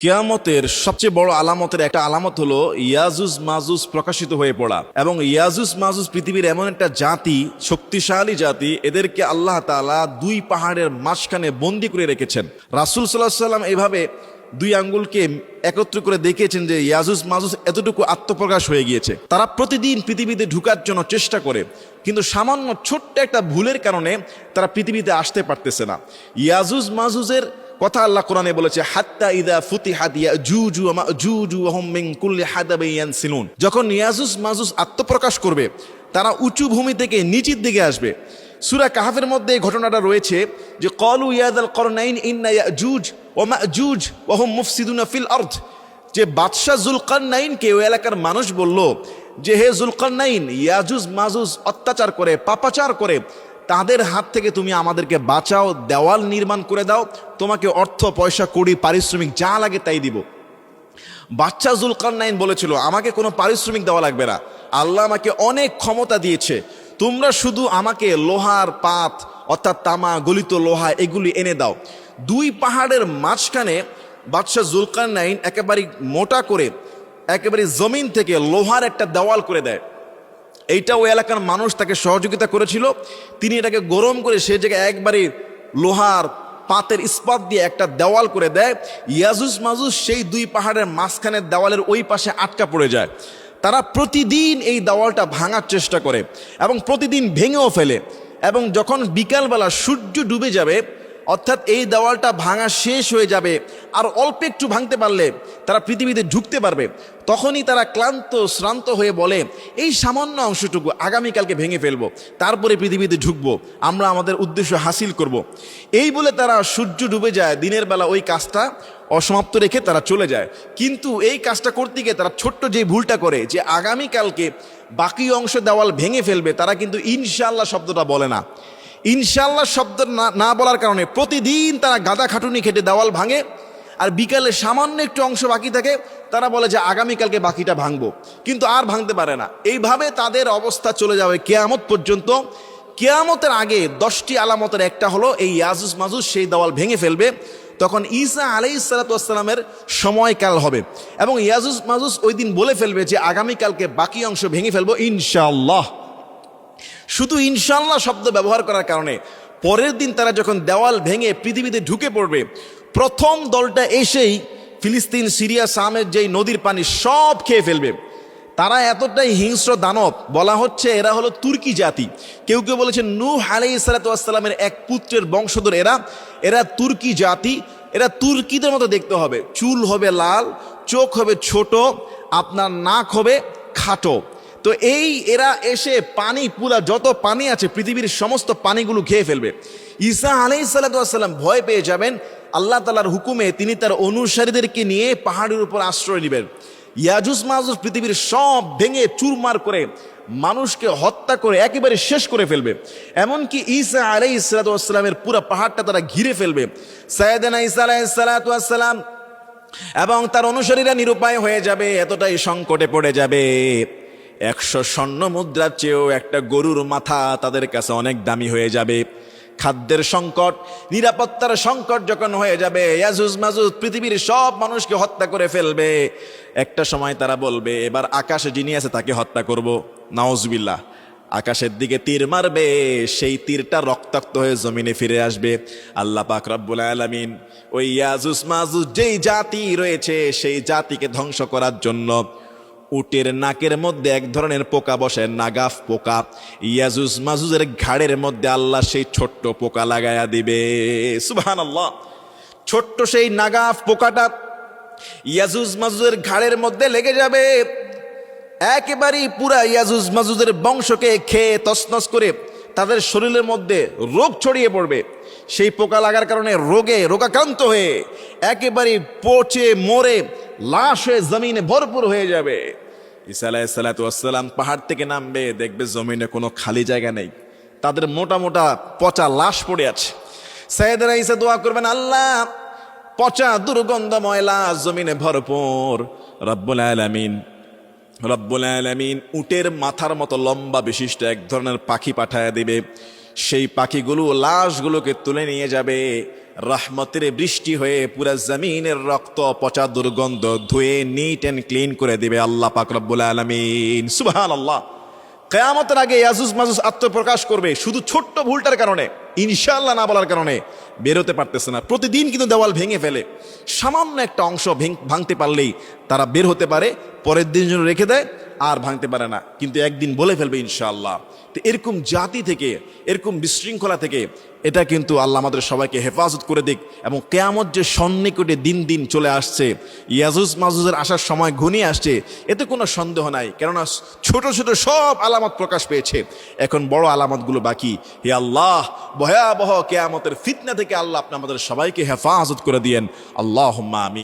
কিয়ামতের সবচেয়ে বড় আলামতের একটা আলামত হলো ইয়াজুজ মাজুজ প্রকাশিত হয়ে পড়া। এবং ইয়াজুজ মাজুজ পৃথিবীর এমন একটা জাতি, শক্তিশালী জাতি, এদেরকে আল্লাহ তাআলা দুই পাহাড়ের মাঝখানে বন্দি করে রেখেছেন। রাসূল সাল্লাল্লাহু আলাইহি ওয়াসাল্লাম এইভাবে দুই আঙ্গুলকে একত্র করে দেখিয়েছেন যে ইয়াজুজ মাজুজ এতটুকু আত্মপ্রকাশ হয়ে গিয়েছে। তারা প্রতিদিন পৃথিবীতে ঢুকার জন্য চেষ্টা করে, কিন্তু সামান্য ছোট্ট একটা ভুলের কারণে তারা পৃথিবীতে আসতে পারতেছে না। ইয়াজুজ মাজুজের কথা আল্লাহ কোরআনে বলেছে, হাত্তা ইদা ফুতিহাত ইয়াজুজু ওয়া মাজুজু ওয়া হুম মিন কুল্লি হাদাবিন ইয়ানসিলুন। যখন ইয়াজুজ মাজুজ আত্মপ্রকাশ করবে, তারা উঁচু ভূমি থেকে নিচের দিকে আসবে। সূরা কাহফের মধ্যে এই ঘটনাটা রয়েছে যে ক্বালু ইয়া যাল করনাইন ইন্না ইয়াজুজ ওয়া মাজুজ ওয়া হুম মুফসিদুনা ফিল আরদ। যে বাদশা যুলকারনাইনকে ওই এলাকার মানুষ বলল যে, হে যুলকারনাইন, ইয়াজুজ মাজুজ অত্যাচার করে, পাপাচার করে, তাদের হাত থেকে তুমি আমাদেরকে বাঁচাও, দেওয়াল নির্মাণ করে দাও, তোমাকে অর্থ পয়সা কড়ি পারিশ্রমিক যা লাগে তাই দিব। বাদশা যুলকারনাইন বলেছিল, আমাকে কোনো পারিশ্রমিক দেওয়া লাগবে না, আল্লাহ আমাকে অনেক ক্ষমতা দিয়েছে, তোমরা শুধু আমাকে লোহার পাত অর্থাৎ তামা, গলিত লোহা এগুলি এনে দাও। দুই পাহাড়ের মাঝখানে বাদশা যুলকারনাইন একেবারে মোটা করে একেবারে জমিন থেকে লোহার একটা দেওয়াল করে দেয়। এইটা ওই এলাকার মানুষ তাকে সহযোগিতা করেছিল। তিনি এটাকে গরম করে সে জায়গায় একবারে লোহার পাতের ইস্পাত দিয়ে একটা দেওয়াল করে দেয়। ইয়াজুজ মাজুজ সেই দুই পাহাড়ের মাঝখানের দেওয়ালের ওই পাশে আটকা পড়ে যায়। তারা প্রতিদিন এই দেওয়ালটা ভাঙার চেষ্টা করে এবং প্রতিদিন ভেঙেও ফেলে। এবং যখন বিকালবেলা সূর্য ডুবে যাবে, অর্থাৎ এই দেওয়ালটা ভাঙা শেষ হয়ে যাবে, আর অল্প একটু ভাঙতে পারলে তারা পৃথিবীতে ঢুকতে পারবে, তখনই তারা ক্লান্ত শ্রান্ত হয়ে বলে, এই সামান্য অংশটুকু আগামীকালকে ভেঙে ফেলবো, তারপরে পৃথিবীতে ঢুকবো, আমরা আমাদের উদ্দেশ্য হাসিল করব। এই বলে তারা সূর্য ডুবে যায়, দিনের বেলা ওই কাজটা অসমাপ্ত রেখে তারা চলে যায়। কিন্তু এই কাজটা করতে গিয়ে তারা ছোট্ট যে ভুলটা করে, যে আগামীকালকে বাকি অংশ দেওয়াল ভেঙে ফেলবে, তারা কিন্তু ইনশাআল্লাহ শব্দটা বলে না। ইনশাআল্লাহ শব্দ না বলার কারণে প্রতিদিন তারা গাদা খাটুনি খেটে দেওয়াল ভাঙে, আর বিকালে সামান্য একটু অংশ বাকি থাকে, তারা বলে যে আগামীকালকে বাকিটা ভাঙবো, কিন্তু আর ভাঙতে পারে না। এইভাবে তাদের অবস্থা চলে যাবে কিয়ামত পর্যন্ত। কিয়ামতের আগে 10টি আলামতের একটা হলো এই ইয়াজুজ মাজুজ সেই দেওয়াল ভেঙে ফেলবে। তখন ঈসা আলাইহিস সালাতু ওয়াস সালামের সময়কাল হবে এবং ইয়াজুজ মাজুজ ওই দিন বলে ফেলবে যে আগামীকালকে বাকি অংশ ভেঙে ফেলবো ইনশাআল্লাহ। শুধু ইনশাআল্লাহ শব্দ ব্যবহার করার কারণে পরের দিন তারা যখন দেওয়াল ভেঙে পৃথিবীতে ঢুকে পড়বে, প্রথম দলটা এসেই ফিলিস্তিন, সিরিয়া, শামের যেই নদীর পানি সব খেয়ে ফেলবে। তারা এতটাই হিংস্র দানব, বলা হচ্ছে এরা হলো তুর্কি জাতি। কেউ কেউ বলেছেন নূহ আলাইহিস সালাতু ওয়াস সালামের এক পুত্রের বংশধর এরা তুর্কি জাতি। এরা তুর্কিদের মতো দেখতে হবে, চুল হবে লাল, চোখ হবে ছোট, আপনার নাক হবে খাটো। তো এরা এসে পানি, পুরা যত পানি আছে পৃথিবীর সমস্ত পানিগুলো খেয়ে ফেলবে। ঈসা আলাইহিস সালাতু ওয়াস সালাম ভয় পেয়ে যাবেন। আল্লাহ তাআলার হুকুমে তিনি তার অনুসারীদেরকে নিয়ে পাহাড়ের উপর আশ্রয় নেবেন। ইয়াজুজ মাজুজ পৃথিবীর সব ভেঙে চুরমার করে মানুষকে হত্যা করে একেবারে শেষ করে ফেলবে। এমনকি ঈসা আলাইহিস সালাতু ওয়াস সালামের পুরো পাহাড়টা তারা ঘিরে ফেলবে। সাইয়েদনা ঈসা আলাইহিস সালাতু ওয়াস সালাম এবং তার অনুসারীরা নিরুপায় হয়ে যাবে, এতটাই সংকটে পড়ে যাবে। 100 স্বর্ণ মুদ্রার চেয়েও একটা গরুর মাথা তাদের কাছে অনেক দামি হয়ে যাবে। খাদ্যের সংকট, নিরাপত্তার সংকট যখন হয়ে যাবে, ইয়াজুজ মাজুজ পৃথিবীর সব মানুষকে হত্যা করে ফেলবে। একটা সময় তারা বলবে, এবার আকাশে যিনি আছে তাকে হত্যা করব। নাউজুবিল্লাহ। আকাশের দিকে তীর মারবে, সেই তীরটা রক্তাক্ত হয়ে জমিনে ফিরে আসবে। আল্লাহ পাক রব্বুল আলামিন ওই ইয়াজুজ মাজুজ যেই জাতি রয়েছে সেই জাতিকে ধ্বংস করার জন্য উটের নাকের মধ্যে এক ধরনের পোকা বসে, নাগাফ পোকা। ইয়াজুজ মাজুজের ঘাড়ের মধ্যে আল্লাহ সেই ছোট্ট পোকা লাগায়া দিবে। সুবহানাল্লাহ। ছোট্ট সেই নাগাফ পোকাটা ইয়াজুজ মাজুজের ঘাড়ের মধ্যে লেগে যাবে, একেবারেই পুরা ইয়াজুজ মাজুজের বংশকে খেয়ে তছনছ করে তাদের শরীরের মধ্যে রোগ ছড়িয়ে পড়বে। সেই পোকা লাগার কারণে রোগাক্রান্ত হয়ে একেবারে পচে মরে লাশ হয়ে জমিনে ভরপুর হয়ে যাবে। ঈসা আলাইহিস সালাতু ওয়াস সালাম পাহাড় থেকে নামবে, দেখবে জমিনে কোনো খালি জায়গা নেই, তাদের মোটা মোটা পচা লাশ পড়ে আছে। সাইয়েদনা ঈসা দোয়া করবেন, আল্লাহ পচা দুর্গন্ধময় লাশ জমিনে ভরপুর। রব্বুল আলামিন উটের মাথার মতো লম্বা বিশিষ্ট এক ধরনের পাখি পাঠায় দিবে। সেই পাখিগুলো লাশগুলোকে তুলে নিয়ে যাবে, রহমতের বৃষ্টি হয়ে পুরা জমিনের রক্ত পচা দুর্গন্ধ ধুয়ে নিট অ্যান্ড ক্লিন করে দিবে আল্লাহ পাক রব্বুল আলামিন। সুবহানাল্লাহ। কিয়ামতের আগে ইয়াজুজ মাজুজ আত্মপ্রকাশ করবে শুধু ছোট্ট ভুলটার কারণে, ইনশাআল্লাহ না বলার কারণে বেরোতে পারতেছে না। প্রতিদিন কিন্তু দেওয়াল ভেঙে ফেলে, সামান্য একটা অংশ ভাঙতে পারলেই তারা বের হতে পারে, পরের দিন জন্য রেখে দেয়, আর ভাঙতে পারে না, কিন্তু একদিন বলে ফেলবে ইনশাআল্লাহ। তো এরকম জাতি থেকে, এরকম বিশৃঙ্খলা থেকে এটা কিন্তু আল্লাহ আমাদের সবাইকে হেফাজত করে দিক। এবং কিয়ামত যে সন্নিকটে দিন দিন চলে আসছে, ইয়াজুজ মাজুজের আসার সময় ঘনিয়ে আসছে, এতে কোনো সন্দেহ নাই। কেননা ছোট ছোট সব আলামত প্রকাশ পেয়েছে, এখন বড় আলামতগুলো বাকি। হে আল্লাহ, ভয়াবহ কিয়ামতের ফিতনা থেকে আল্লাহ আপনি আমাদের সবাইকে হেফাজত করে দিয়েন। আল্লাহুম্মা আমিন।